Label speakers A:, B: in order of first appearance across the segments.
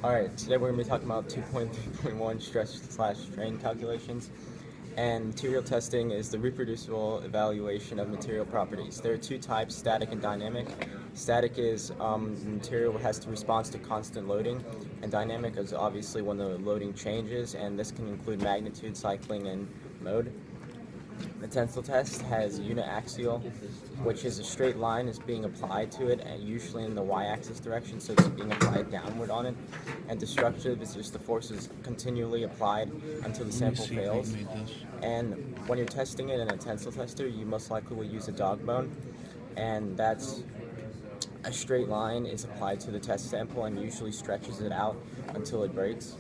A: Alright, today we're going to be talking about 2.3.1 stress/strain calculations. And material testing is the reproducible evaluation of material properties. There are two types, static and dynamic. Static is the material has to respond to constant loading, and dynamic is obviously when the loading changes, and this can include magnitude, cycling, and mode. The tensile test has uniaxial, which is a straight line is being applied to it, and usually in the y-axis direction, so it's being applied downward on it. And destructive is just the force is continually applied until the sample fails. And when you're testing it in a tensile tester, you most likely will use a dog bone, and that's a straight line is applied to the test sample and usually stretches it out until it breaks.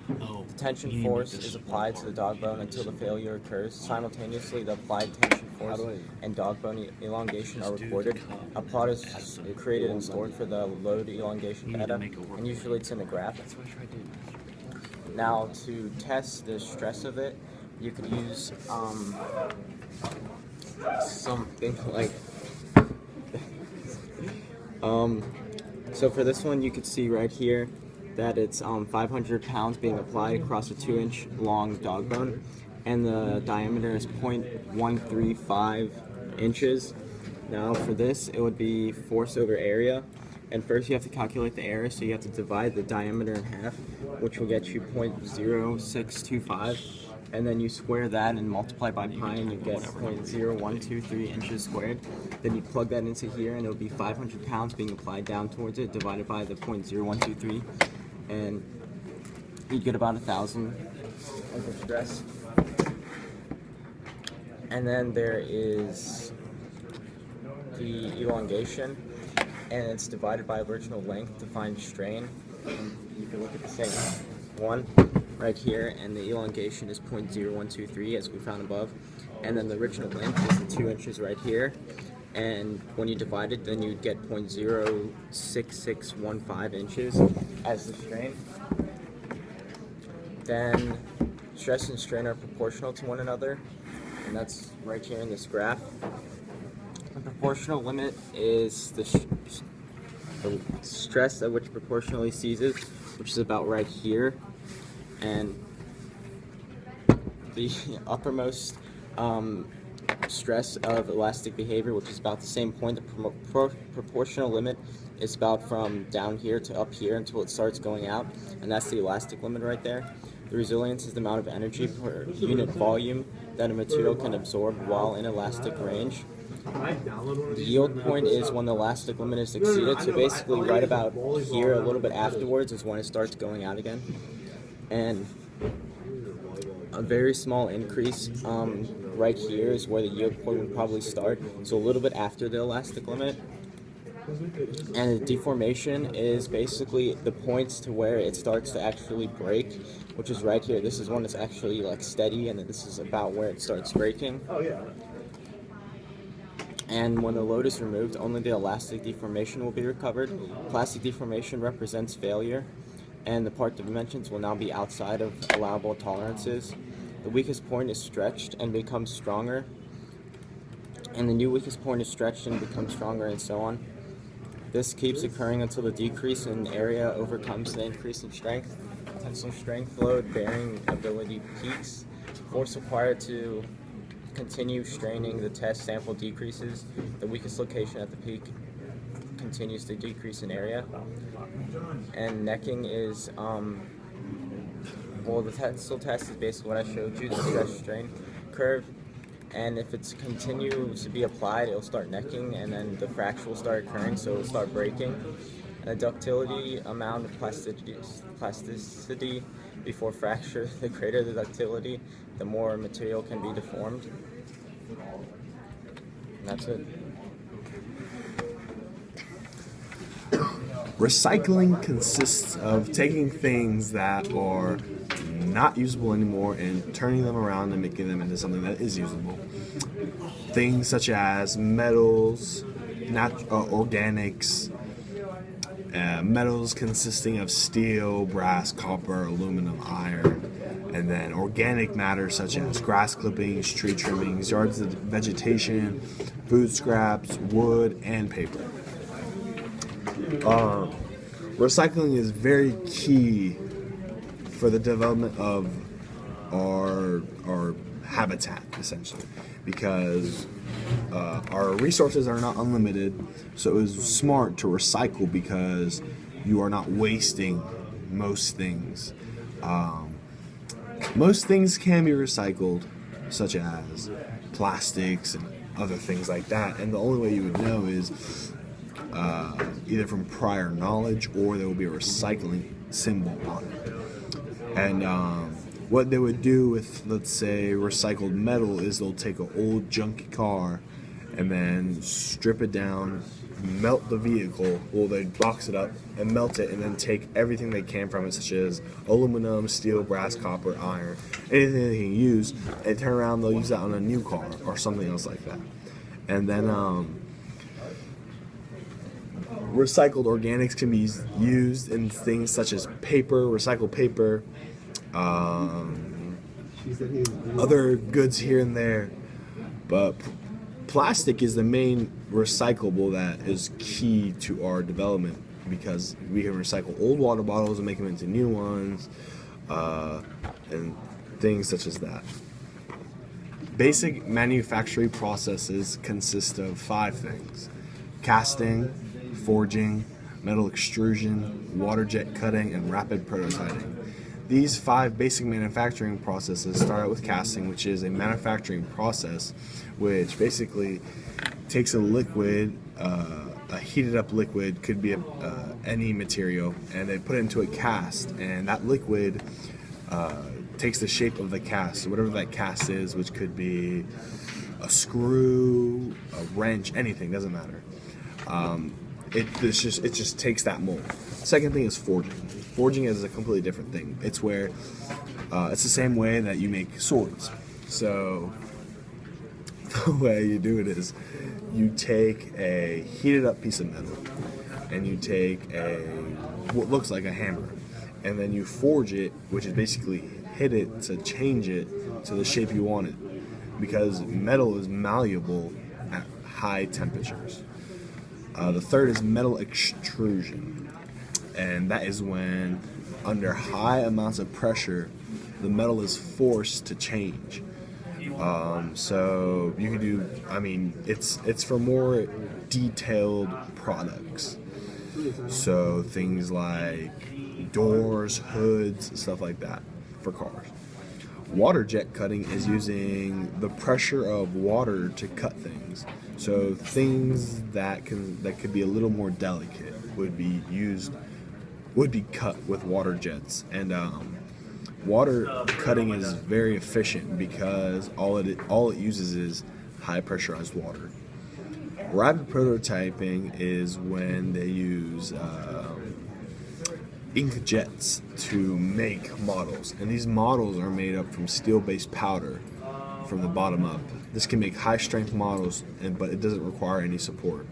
A: The tension force is applied to the dog bone until the failure occurs. Simultaneously, the applied tension force and dog bone elongation are recorded. A plot is created and stored for the load elongation data, and usually it's in a graph. Now, to test the stress of it, you could use something like so for this one, you could see right here that it's 500 pounds being applied across a 2-inch long dog bone, and the diameter is 0.135 inches. Now for this, it would be force over area, and first you have to calculate the area, so you have to divide the diameter in half, which will get you 0.0625, and then you square that and multiply by pi, and you get 0.0123 inches squared. Then you plug that into here, and it will be 500 pounds being applied down towards it, divided by the 0.0123, and you'd get about 1,000 of the stress. And then there is the elongation, and it's divided by original length to find strain. And you can look at the same one right here, and the elongation is 0.0123 as we found above, and then the original length is the 2 inches right here, and when you divide it, then you'd get 0.06615 inches as the strain. Then stress and strain are proportional to one another, and that's right here in this graph. The proportional limit is the stress at which proportionally ceases, which is about right here, and the uppermost stress of elastic behavior, which is about the same point. The proportional limit is about from down here to up here until it starts going out, and that's the elastic limit right there. The resilience is the amount of energy per unit volume that a material can absorb while in elastic range. The yield point is when the elastic limit is exceeded, so basically right about here, a little bit afterwards, is when it starts going out again. And a very small increase right here is where the yield point would probably start, so a little bit after the elastic limit. And the deformation is basically the points to where it starts to actually break, which is right here. This is when it's actually like steady, and then this is about where it starts breaking. And when the load is removed, only the elastic deformation will be recovered. Plastic deformation represents failure, and the part dimensions will now be outside of allowable tolerances. The weakest point is stretched and becomes stronger, and the new weakest point is stretched and becomes stronger, and so on. This keeps occurring until the decrease in area overcomes the increase in strength. Tensile strength, load bearing ability peaks. Force required to continue straining the test sample decreases. The weakest location at the peak continues to decrease in area. And necking is, well, the tensile test is basically what I showed you, the stress strain curve. And if it continues to be applied, it'll start necking, and then the fracture will start occurring, so it'll start breaking. And the ductility amount of plasticity before fracture, the greater the ductility, the more material can be deformed. And that's it.
B: Recycling consists of taking things that are not usable anymore and turning them around and making them into something that is usable. Things such as metals, organics, metals consisting of steel, brass, copper, aluminum, iron, and then organic matter such as grass clippings, tree trimmings, yards of vegetation, food scraps, wood, and paper. recycling is very key for the development of our habitat, essentially, because our resources are not unlimited. So it is smart to recycle because you are not wasting most things. Most things can be recycled, such as plastics and other things like that, and the only way you would know is either from prior knowledge or there will be a recycling symbol on it. And what they would do with, let's say, recycled metal is they'll take an old junky car and then strip it down, melt the vehicle, well, they box it up and melt it, and then take everything they can from it, such as aluminum, steel, brass, copper, iron, anything they can use, and turn around, they'll use that on a new car or something else like that. And then recycled organics can be used in things such as paper, recycled paper, other goods here and there, but plastic is the main recyclable that is key to our development, because we can recycle old water bottles and make them into new ones, and things such as that. Basic manufacturing processes consist of 5 things: casting, forging, metal extrusion, water jet cutting, and rapid prototyping. These 5 basic manufacturing processes start out with casting, which is a manufacturing process which basically takes a liquid, a heated up liquid, could be any material, and they put it into a cast, and that liquid takes the shape of the cast, so whatever that cast is, which could be a screw, a wrench, anything, doesn't matter. It just takes that mold. Second thing is forging. Forging is a completely different thing. It's where it's the same way that you make swords. So the way you do it is you take a heated up piece of metal and you take what looks like a hammer, and then you forge it, which is basically hit it to change it to the shape you want it, because metal is malleable at high temperatures. The third is metal extrusion, and that is when under high amounts of pressure the metal is forced to change. So you can do, it's for more detailed products, so things like doors, hoods, stuff like that for cars. Water jet cutting is using the pressure of water to cut things. So things that could be a little more delicate would be cut with water jets. And water cutting is very efficient because all it uses is high pressurized water. Rapid prototyping is when they use ink jets to make models, and these models are made up from steel-based powder from the bottom up. This can make high-strength models, but it doesn't require any support.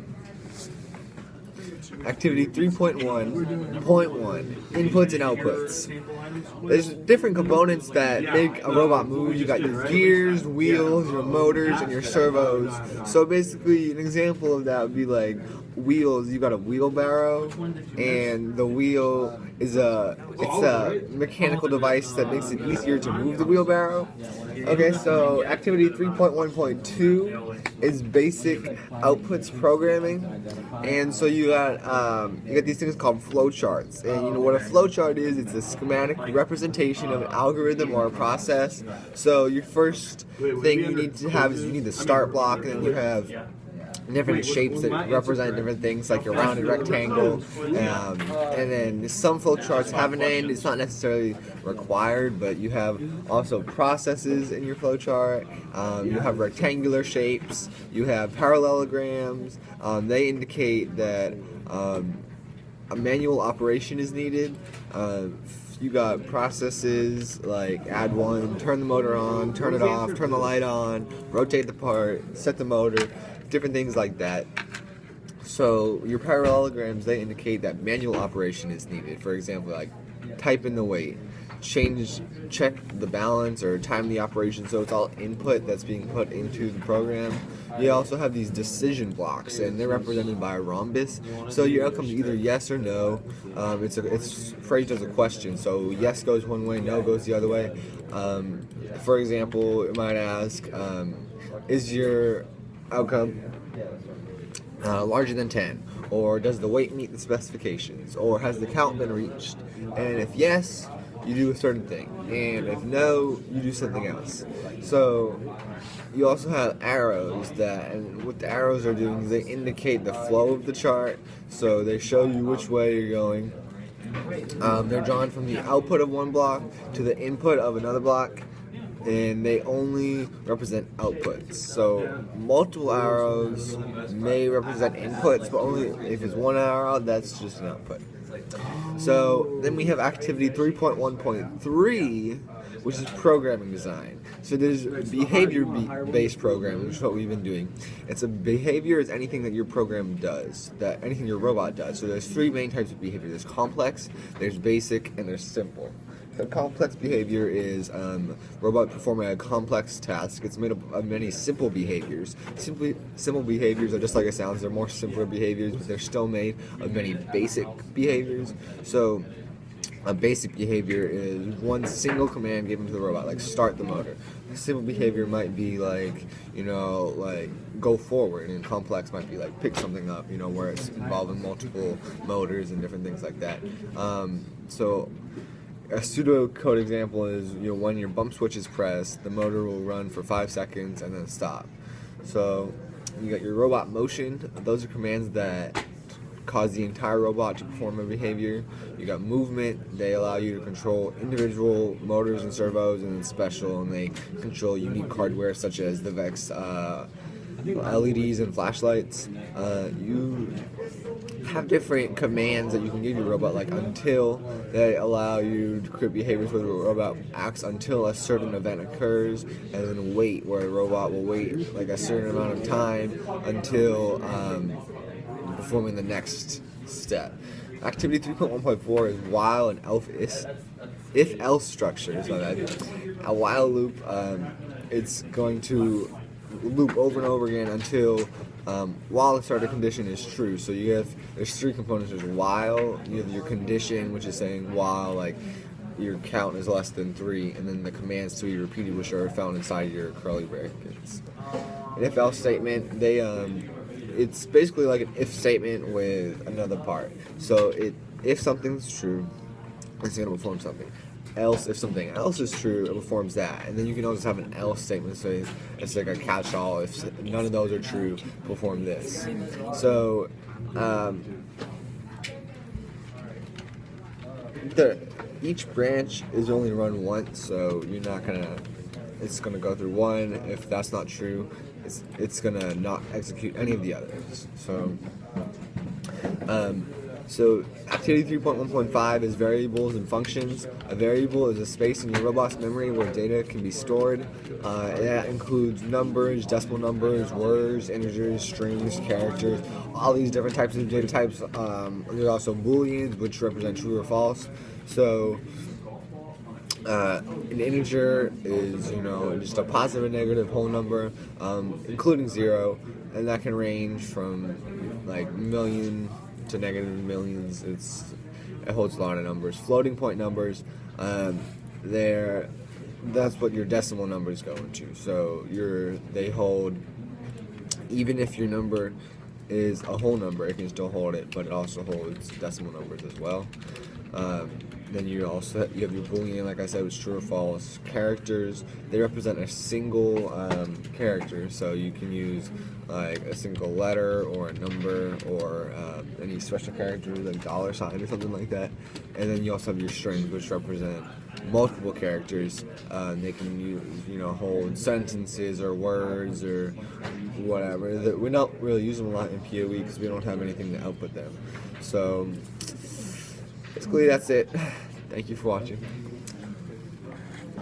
C: Activity 3.1.1 Inputs and outputs. There's different components that make a robot move. You got your gears, wheels, your motors, and your servos. So basically, an example of that would be like wheels. You got a wheelbarrow, and the wheel is a mechanical device that makes it easier to move the wheelbarrow. Okay, so activity 3.1.2 is basic outputs programming, and so you got these things called flowcharts. And you know what a flowchart is? It's a schematic representation of an algorithm or a process. So your first thing you need to have is you need the start block, and then you have different shapes that represent different things, like your rounded rectangle, and then some flowcharts have an end. It's not necessarily required, but you have also processes in your flowchart. You have rectangular shapes, you have parallelograms. They indicate that a manual operation is needed. You got processes like add one, turn the motor on, turn it off, turn the light on, rotate the part, set the motor, different things like that. So your parallelograms, they indicate that manual operation is needed. For example, like type in the weight, check the balance or time the operation, so it's all input that's being put into the program. You also have these decision blocks, and they're represented by a rhombus. So your outcome is either yes or no. It's phrased as a question. So yes goes one way, no goes the other way. For example, it might ask, is your outcome larger than 10? Or does the weight meet the specifications? Or has the count been reached? And if yes, you do a certain thing, and if no, you do something else. So you also have arrows and what the arrows are doing is they indicate the flow of the chart, so they show you which way you're going. They're drawn from the output of one block to the input of another block, and they only represent outputs. So multiple arrows may represent inputs, but only if it's one arrow, that's just an output. So then we have activity 3.1.3, which is programming design. So there's behavior-based programming, which is what we've been doing. It's a behavior is anything that your program does, that anything your robot does. So there's three main types of behavior. There's complex, there's basic, and there's simple. So complex behavior is robot performing a complex task. It's made up of many simple behaviors. Simple behaviors are just like it sounds. They're more simpler behaviors, but they're still made of many basic behaviors. So a basic behavior is one single command given to the robot, like start the motor. A simple behavior might be like, like go forward, and complex might be like pick something up, where it's involving multiple motors and different things like that. So a pseudocode example is, when your bump switch is pressed, the motor will run for 5 seconds and then stop. So you got your robot motion. Those are commands that cause the entire robot to perform a behavior. You got movement. They allow you to control individual motors and servos, and then special, and they control unique hardware such as the VEX LEDs and flashlights. You have different commands that you can give your robot, like until. They allow you to create behaviors where the robot acts until a certain event occurs, and then wait, where a robot will wait like a certain amount of time until performing the next step. Activity 3.1.4 is while and if-else structures. A while loop, it's going to loop over and over again until while the starter condition is true. So there's three components. There's while, you have your condition, which is saying while like your count is less than 3, and then the commands to be repeated, which are found inside your curly brackets. An if-else statement, it's basically like an if statement with another part. So if something's true, it's going to perform something. Else, if something else is true, it performs that. And then you can also have an else statement, so it's like a catch-all. If none of those are true, perform this. So each branch is only run once, so you're not gonna. It's gonna go through one. If that's not true, it's gonna not execute any of the others. So activity 3.1.5 is variables and functions. A variable is a space in your robot's memory where data can be stored. That includes numbers, decimal numbers, words, integers, strings, characters, all these different types of data types. There's also booleans, which represent true or false. So an integer is, just a positive and negative whole number, including 0, and that can range from like million to negative millions. It holds a lot of numbers. Floating point numbers, that's what your decimal numbers go into. So they hold, even if your number is a whole number, it can still hold it, but it also holds decimal numbers as well. Then you have your boolean, like I said, which is true or false. Characters, they represent a single character, so you can use like a single letter or a number or any special character like $sign or something like that. And then you also have your strings, which represent multiple characters. They can use, hold sentences or words or whatever. We don't really use them a lot in PoE because we don't have anything to output them. So basically, that's it. Thank you for watching.